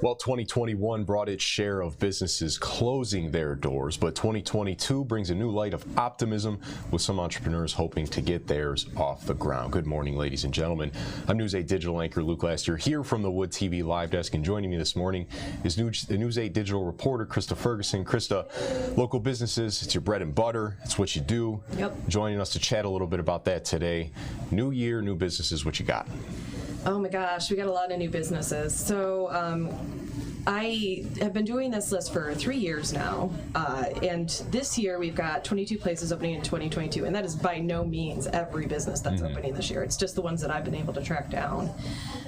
Well, 2021 brought its share of businesses closing their doors, but 2022 brings a new light of optimism with some entrepreneurs hoping to get theirs off the ground. Good morning, ladies and gentlemen. I'm News 8 digital anchor Luke Laster here from the Wood TV live desk, and joining me this morning is News 8 digital reporter Christa Ferguson. Christa, local businesses, it's your bread and butter. It's what you do. Yep. Joining us to chat a little bit about that today. New year, new businesses, what you got? Oh my gosh, we got a lot of new businesses. So I have been doing this list for 3 years now, and this year we've got 22 places opening in 2022, and that is by no means every business that's opening this year. It's just the ones that I've been able to track down.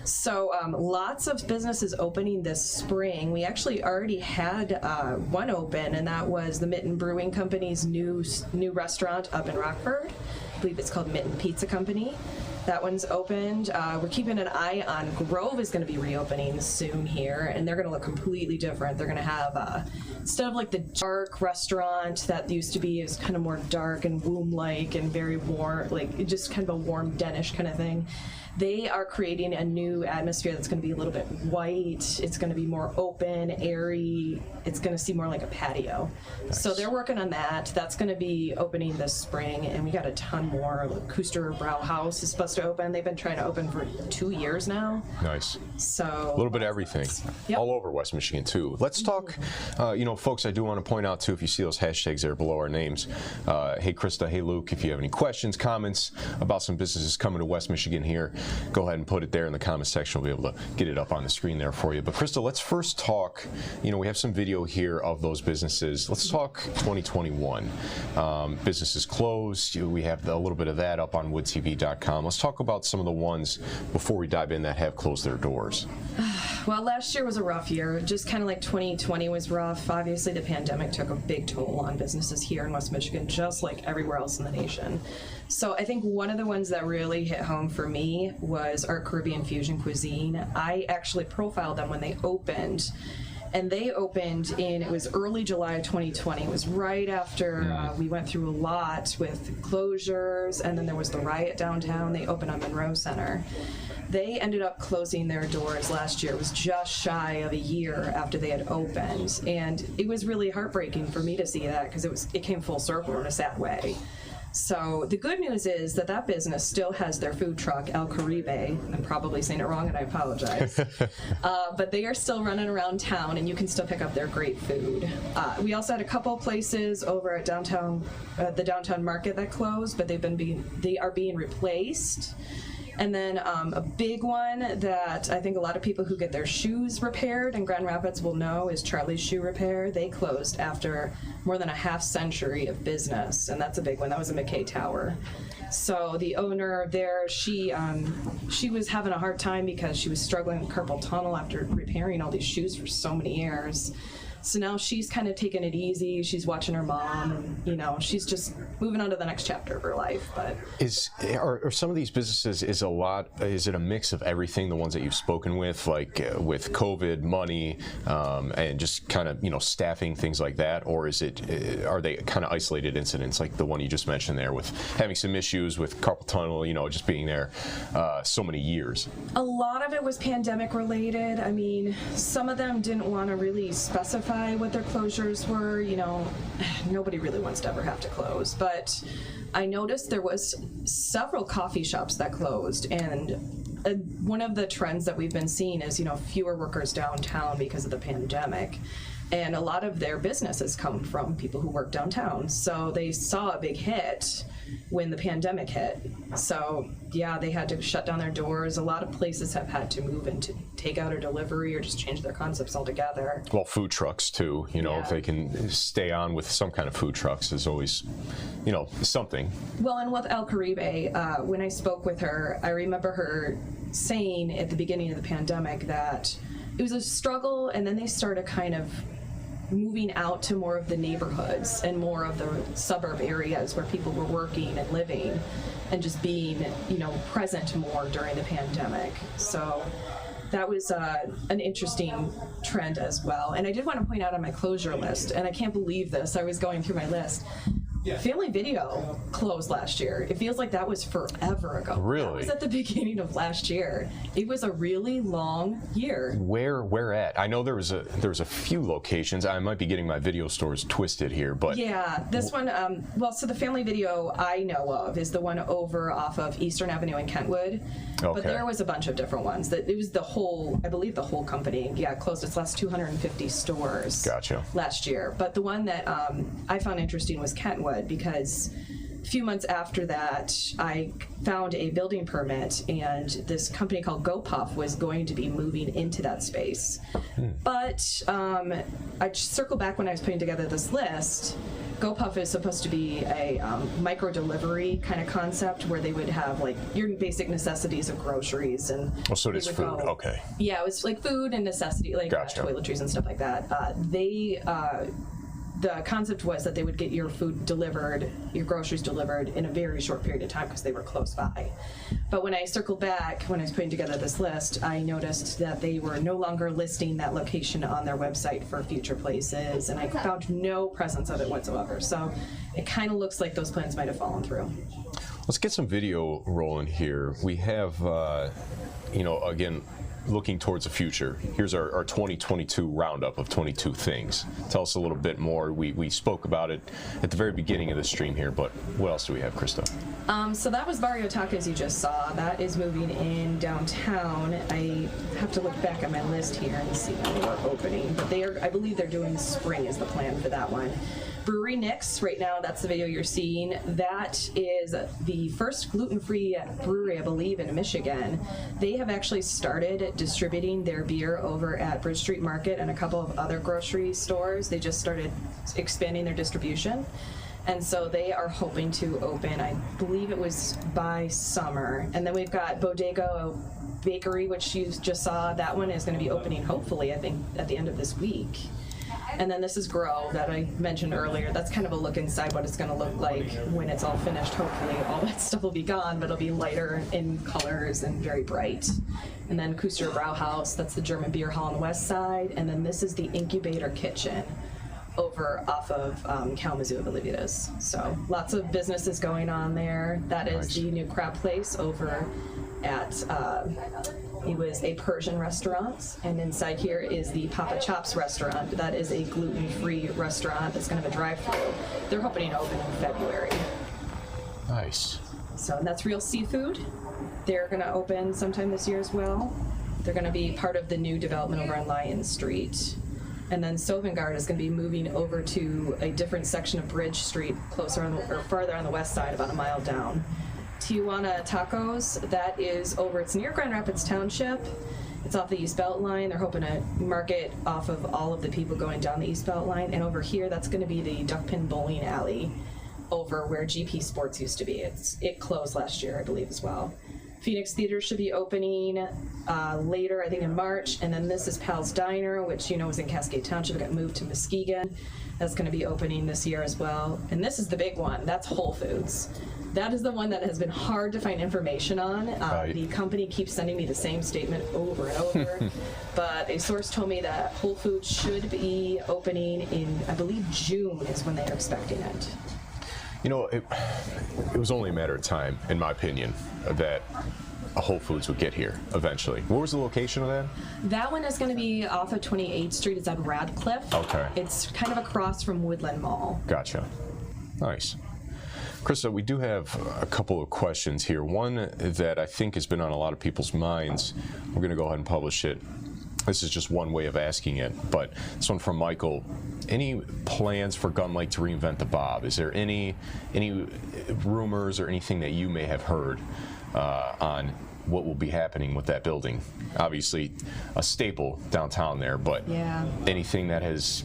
So lots of businesses opening this spring. We actually already had one open, and that was the Mitten Brewing Company's new restaurant up in Rockford. I believe it's called Mitten Pizza Company. That one's opened. We're keeping an eye on Grove is going to be reopening soon here, and they're going to look completely different. They're going to have, instead of like the dark restaurant that used to be, is kind of more dark and womb-like and very warm, like just kind of a warm denish kind of thing. They are creating a new atmosphere that's going to be a little bit white. It's going to be more open, airy. It's going to seem more like a patio. Nice. So they're working on that. That's going to be opening this spring, and we got a ton more. Kuster Brauhaus is supposed to open. They've been trying to open for 2 years now. Nice. So a little bit of everything, yep. All over West Michigan too. Let's talk. Folks, I do want to point out too, if you see those hashtags there below our names, hey Christa, hey Luke, if you have any questions, comments about some businesses coming to West Michigan here, go ahead and put it there in the comment section. We'll be able to get it up on the screen there for you. But Christa, let's first talk, we have some video here of those businesses. Let's talk 2021. Businesses closed. We have a little bit of that up on woodtv.com. Let's talk about some of the ones before we dive in that have closed their doors. Well, last year was a rough year. Just kind of like 2020 was rough. Obviously, the pandemic took a big toll on businesses here in West Michigan, just like everywhere else in the nation. So I think one of the ones that really hit home for me was our Caribbean Fusion Cuisine. I actually profiled them when they opened. And they opened it was early July of 2020. It was right after we went through a lot with closures, and then there was the riot downtown. They opened on Monroe Center. They ended up closing their doors last year. It was just shy of a year after they had opened. And it was really heartbreaking for me to see that, because it came full circle in a sad way. So the good news is that business still has their food truck, El Caribe. I'm probably saying it wrong, and I apologize. But they are still running around town, and you can still pick up their great food. We also had a couple places over at the downtown market that closed, but they are being replaced. And then a big one that I think a lot of people who get their shoes repaired in Grand Rapids will know is Charlie's Shoe Repair. They closed after more than a half century of business, and that's a big one. That was in McKay Tower. So the owner there, she was having a hard time because she was struggling with carpal tunnel after repairing all these shoes for so many years. So now she's kind of taking it easy. She's watching her mom, and she's just moving on to the next chapter of her life. But are some of these businesses, is it a mix of everything? The ones that you've spoken with, like with COVID, money, and just kind of staffing, things like that, or are they kind of isolated incidents like the one you just mentioned there with having some issues with carpal tunnel, just being there so many years? A lot of it was pandemic related. I mean, some of them didn't want to really specify what their closures were. Nobody really wants to ever have to close, but I noticed there was several coffee shops that closed, and one of the trends that we've been seeing is fewer workers downtown because of the pandemic. And a lot of their businesses come from people who work downtown. So they saw a big hit when the pandemic hit. So yeah, they had to shut down their doors. A lot of places have had to move into takeout or delivery or just change their concepts altogether. Well, food trucks too, if they can stay on with some kind of food trucks is always, something. Well, and with El Caribe, when I spoke with her, I remember her saying at the beginning of the pandemic that it was a struggle, and then they started kind of moving out to more of the neighborhoods and more of the suburb areas where people were working and living and just being, present more during the pandemic. So that was an interesting trend as well. And I did want to point out on my closure list, and I can't believe this, I was going through my list, Family Video closed last year. It feels like that was forever ago. Really? That was at the beginning of last year. It was a really long year. Where at? I know there was a few locations. I might be getting my video stores twisted here, but yeah, this one. So the Family Video I know of is the one over off of Eastern Avenue in Kentwood. Okay. But there was a bunch of different ones. That it was the whole. I believe the whole company. Yeah, closed its last 250 stores. Gotcha. Last year, but the one that I found interesting was Kentwood, because a few months after that, I found a building permit, and this company called GoPuff was going to be moving into that space. But I circled back when I was putting together this list. GoPuff is supposed to be a micro delivery kind of concept where they would have like your basic necessities of groceries and. Oh, so it is food. Okay. Yeah, it was like food and necessity, like Gotcha. Toiletries and stuff like that. The concept was that they would get your food delivered, your groceries delivered in a very short period of time because they were close by. But when I circled back, when I was putting together this list, I noticed that they were no longer listing that location on their website for future places, and I found no presence of it whatsoever. So it kind of looks like those plans might have fallen through. Let's get some video rolling here. We have, again, looking towards the future. Here's our 2022 roundup of 22 things. Tell us a little bit more. We spoke about it at the very beginning of the stream here, but what else do we have, Christa? So that was Barrio Tacos you just saw. That is moving in downtown. I have to look back at my list here and see when they are opening, but I believe they're doing spring is the plan for that one. Brewery Nick's, right now, that's the video you're seeing. That is the first gluten-free brewery, I believe, in Michigan. They have actually started distributing their beer over at Bridge Street Market and a couple of other grocery stores. They just started expanding their distribution. And so they are hoping to open, I believe it was by summer. And then we've got Bodega Bakery, which you just saw. That one is going to be opening, hopefully, I think, at the end of this week. And then this is Grow that I mentioned earlier. That's kind of a look inside what it's going to look like when it's all finished. Hopefully all that stuff will be gone, but it'll be lighter in colors and very bright. And then Kuster Brauhaus, that's the German beer hall on the west side. And then this is the Incubator Kitchen over off of Kalamazoo, I believe it is. So lots of businesses going on there. That is the new crab place over at it was a Persian restaurant, and inside here is the Papa Chops restaurant. That is a gluten-free restaurant that's going to have a drive-thru. They're hoping to open in February. Nice. So that's Real Seafood. They're going to open sometime this year as well. They're going to be part of the new development over on Lyon Street. And then Sovengard is going to be moving over to a different section of Bridge Street, farther on the west side, about a mile down. Tijuana Tacos, that is over, it's near Grand Rapids Township. It's off the East Belt line. They're hoping to market off of all of the people going down the East Belt line. And over here, that's going to be the Duckpin Bowling Alley over where GP Sports used to be. It closed last year, I believe, as well. Phoenix Theater should be opening later, I think in March. And then this is Pal's Diner, which was in Cascade Township. It got moved to Muskegon. That's going to be opening this year as well. And this is the big one. That's Whole Foods. That is the one that has been hard to find information on. The company keeps sending me the same statement over and over. But a source told me that Whole Foods should be opening in, I believe, June is when they're expecting it. It was only a matter of time, in my opinion, that a Whole Foods would get here eventually. What was the location of that? That one is going to be off of 28th Street. It's at Radcliffe. Okay. It's kind of across from Woodland Mall. Gotcha. Nice. Christa, we do have a couple of questions here. One that I think has been on a lot of people's minds. We're going to go ahead and publish it. This is just one way of asking it, but this one from Michael. Any plans for Gun Lake to reinvent the Bob? Is there any rumors or anything that you may have heard on what will be happening with that building? Obviously, a staple downtown there, but anything that has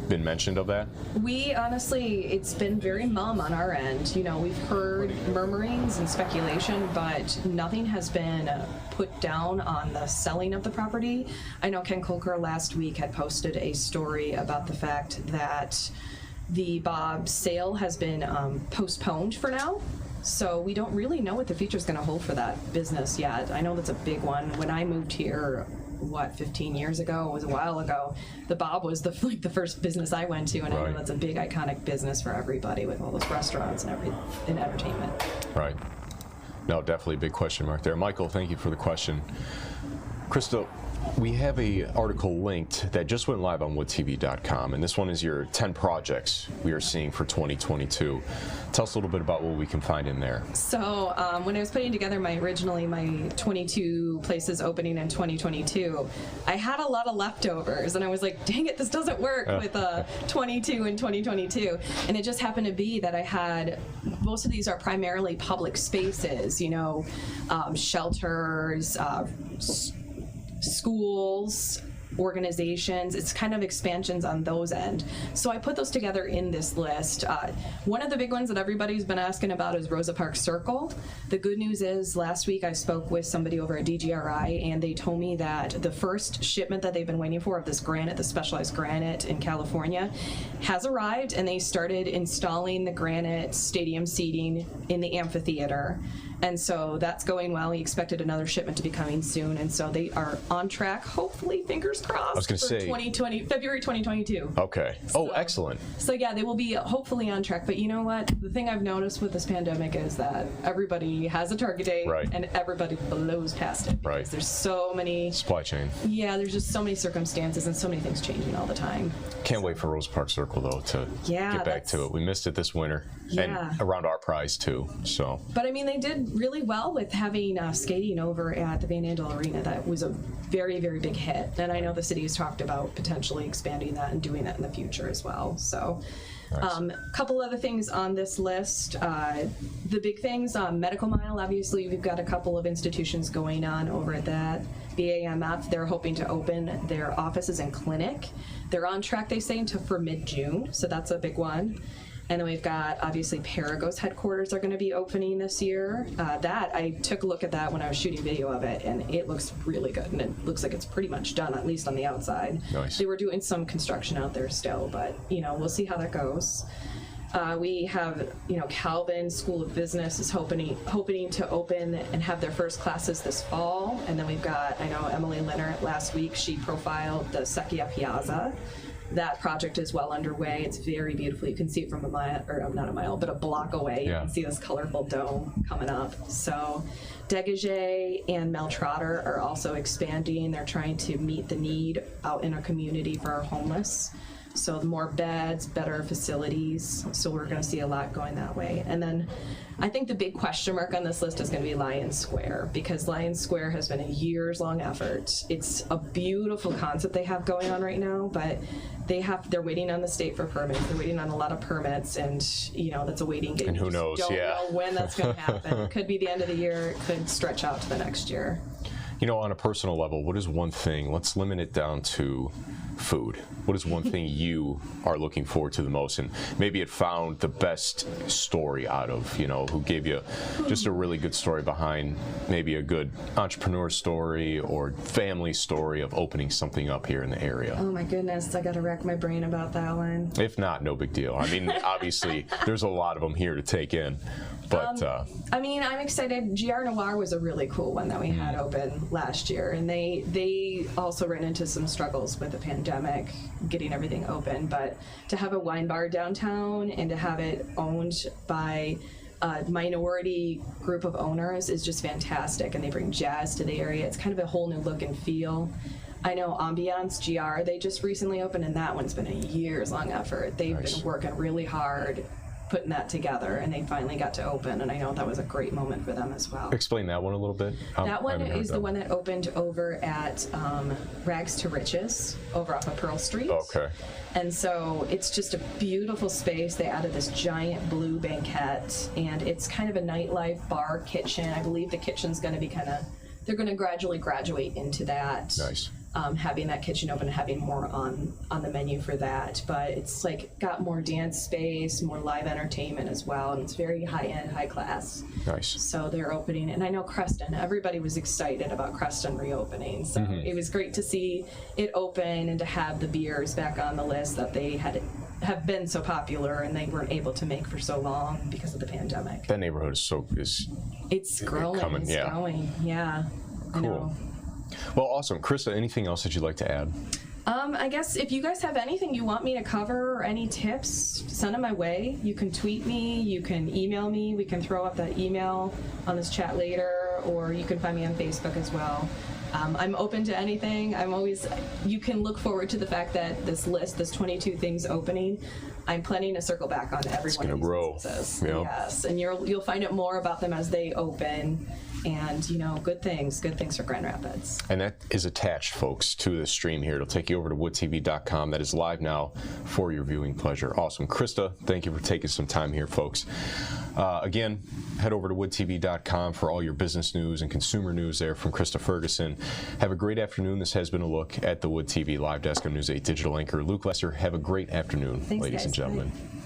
been mentioned of that? We honestly, it's been very mum on our end. We've heard murmurings and speculation, but nothing has been put down on the selling of the property. I know Ken Kolker last week had posted a story about the fact that the Bob sale has been postponed for now. So we don't really know what the future is going to hold for that business yet. I know that's a big one. When I moved here 15 years ago. It was a while ago. The Bob was the first business I went to, and I know that's a big iconic business for everybody with all those restaurants and entertainment. Right. No, definitely a big question mark there. Michael, thank you for the question. Christa, we have a article linked that just went live on woodtv.com, and this one is your 10 projects we are seeing for 2022. Tell us a little bit about what we can find in there. So when I was putting together my 22 places opening in 2022, I had a lot of leftovers, and I was like, dang it, this doesn't work with 22 in 2022. And it just happened to be that I had, most of these are primarily public spaces, shelters, schools, organizations. It's kind of expansions on those end. So I put those together in this list. One of the big ones that everybody's been asking about is Rosa Parks Circle. The good news is last week I spoke with somebody over at DGRI, and they told me that the first shipment that they've been waiting for of this granite, the specialized granite in California, has arrived, and they started installing the granite stadium seating in the amphitheater. And so that's going well. We expected another shipment to be coming soon, and so they are on track, hopefully, fingers crossed, I was going to say February 2022. Okay. Oh, excellent. So yeah, they will be hopefully on track. But you know what? The thing I've noticed with this pandemic is that everybody has a target date, and everybody blows past it. Because there's so many supply chain. Yeah, there's just so many circumstances and so many things changing all the time. Can't wait for Rosa Parks Circle though to get back to it. We missed it this winter, and around our prize too. So. But I mean, they did really well with having skating over at the Van Andel Arena. That was a very, very big hit, and I know the city has talked about potentially expanding that and doing that in the future as well. So a couple other things on this list. The big things, Medical Mile, obviously we've got a couple of institutions going on over at that. BAMF, they're hoping to open their offices and clinic. They're on track, they say, for mid-June, so that's a big one. And then we've got, obviously, Perigo's headquarters are going to be opening this year. I took a look at that when I was shooting video of it, and it looks really good, and it looks like it's pretty much done, at least on the outside. Nice. They were doing some construction out there still, but, we'll see how that goes. We have, Calvin School of Business is hoping to open and have their first classes this fall. And then we've got, I know Emily Leonard last week, she profiled the Secchia Piazza. That project is well underway. It's very beautiful. You can see it from a mile, or not a mile, but a block away. You can see this colorful dome coming up. So Degage and Mel Trotter are also expanding. They're trying to meet the need out in our community for our homeless. So more beds, better facilities. So we're going to see a lot going that way. And then I think the big question mark on this list is going to be Lion Square, because Lion Square has been a years-long effort. It's a beautiful concept they have going on right now, but they're waiting on the state for permits. They're waiting on a lot of permits, and that's a waiting game. And who knows? Don't know when that's going to happen. It could be the end of the year. It could stretch out to the next year. On a personal level, what is one thing? Let's limit it down to food. What is one thing you are looking forward to the most, and maybe it found the best story out of, who gave you just a really good story behind maybe a good entrepreneur story or family story of opening something up here in the area? Oh my goodness, I got to rack my brain about that one. If not, no big deal. I mean, obviously, there's a lot of them here to take in. But I'm excited. GR Noir was a really cool one that we had open last year, and they also ran into some struggles with the pandemic, getting everything open. But to have a wine bar downtown and to have it owned by a minority group of owners is just fantastic, and they bring jazz to the area. It's kind of a whole new look and feel. I know Ambiance GR, they just recently opened, and that one's been a years-long effort. They've been working really hard putting that together, and they finally got to open, and I know that was a great moment for them as well. Explain that one a little bit. That one is the one that opened over at Rags to Riches over off of Pearl Street. Okay. And so it's just a beautiful space. They added this giant blue banquette, and it's kind of a nightlife bar kitchen. I believe the kitchen's going to be they're going to gradually graduate into that. Nice. Having that kitchen open and having more on the menu for that, but it's got more dance space, more live entertainment as well, and it's very high-end, high class. Nice. So they're opening, and I know Creston, everybody was excited about Creston reopening, so it was great to see it open and to have the beers back on the list that they have been so popular and they weren't able to make for so long because of the pandemic. That neighborhood is it's growing. Coming, it's growing. Yeah. Cool. I know. Well, awesome. Christa, anything else that you'd like to add? I guess if you guys have anything you want me to cover or any tips, send them my way. You can tweet me, you can email me, we can throw up that email on this chat later, or you can find me on Facebook as well. I'm open to anything. You can look forward to the fact that this 22 things opening, I'm planning to circle back on every one of these businesses. Yep. Yes, and you'll find out more about them as they open. And, good things for Grand Rapids. And that is attached, folks, to the stream here. It'll take you over to woodtv.com. That is live now for your viewing pleasure. Awesome. Christa, thank you for taking some time here, folks. Again, head over to woodtv.com for all your business news and consumer news there from Christa Ferguson. Have a great afternoon. This has been a look at the Wood TV Live Desk. I'm News 8 digital anchor Luke Lesser. Have a great afternoon, ladies and gentlemen. Bye.